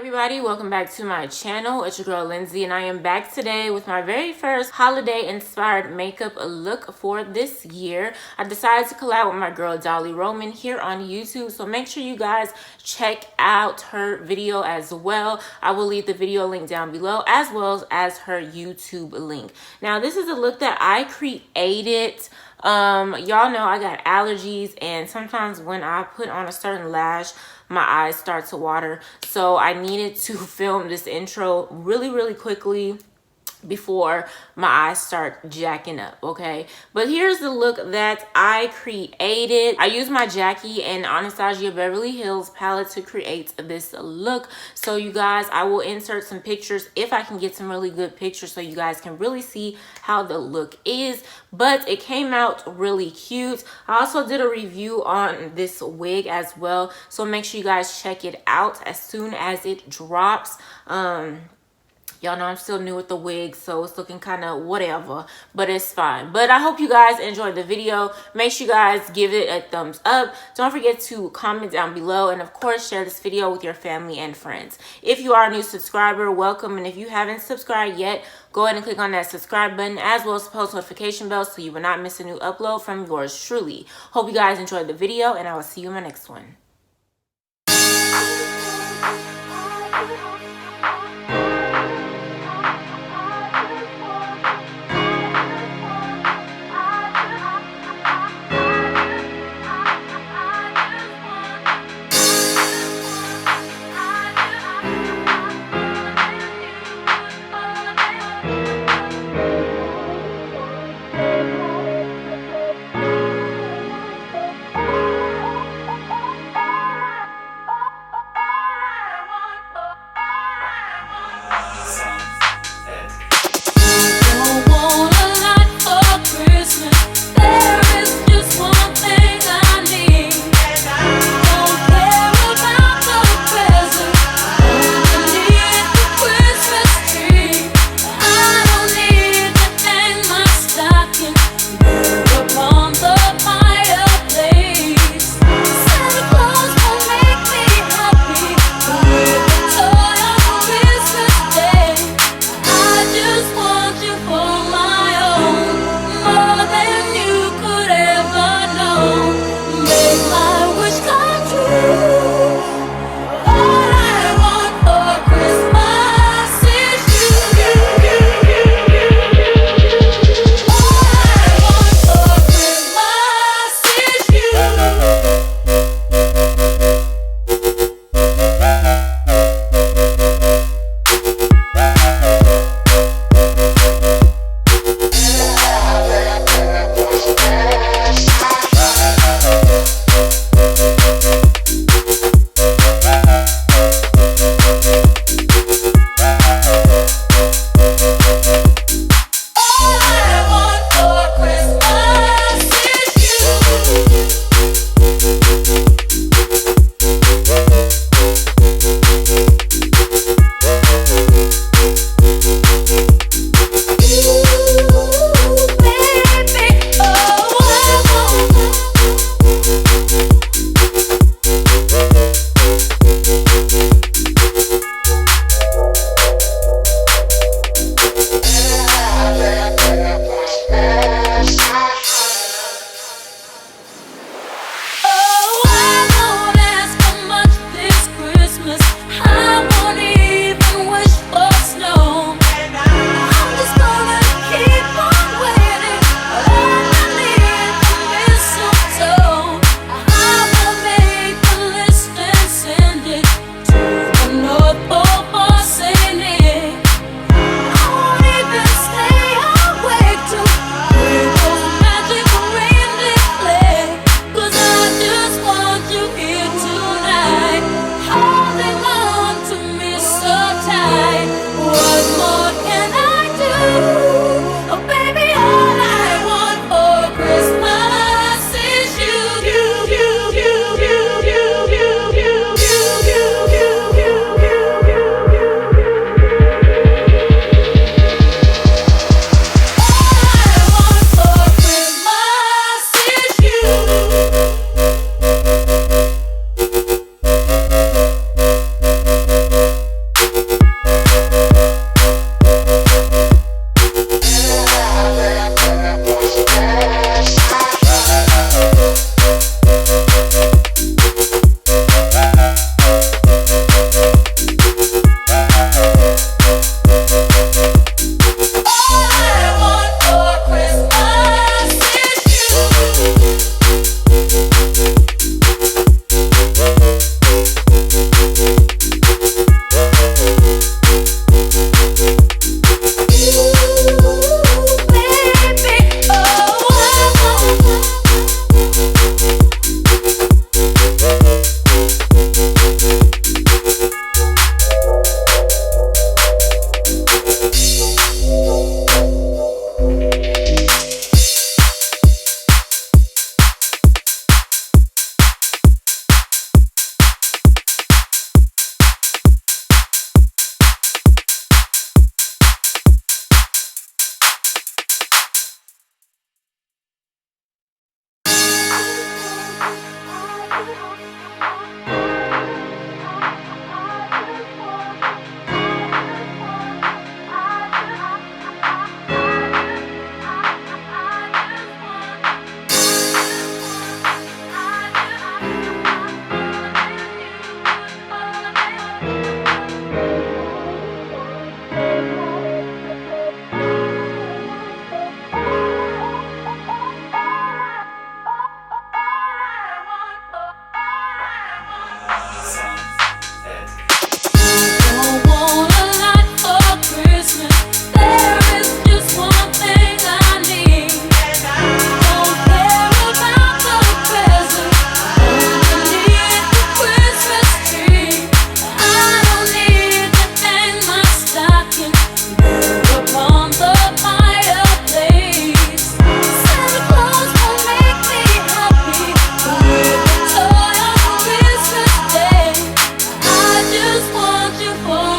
everybody, welcome back to my channel. It's your girl Lindsay and I am back today with my very first holiday inspired makeup look for this year. I decided to collab with my girl Dolly here on YouTube, so make sure you guys check out her video as well. I will leave the video link down below as well as her YouTube link. Now this is a look that I created. Y'all know I got allergies, and sometimes when I put on a certain lash my eyes start to water, so I needed to film this intro really quickly before my eyes start jacking up, okay? But here's the look that I created. I used my Jackie and Anastasia Beverly Hills palette to create this look. So you guys, I will insert some pictures if I can get some really good pictures so you guys can really see how the look is. But it came out really cute. I also did a review on this wig as well, so make sure you guys check it out as soon as it drops. Y'all know I'm still new with the wig, so it's looking kind of whatever, but it's fine. But I hope you guys enjoyed the video. Make sure you guys give it a thumbs up. Don't forget to comment down below, and of course share this video with your family and friends. If you are a new subscriber, welcome, and if you haven't subscribed yet, go ahead and click on that subscribe button as well as the post notification bell so you will not miss a new upload from yours truly. Hope you guys enjoyed the video, and I will see you in my next one. you for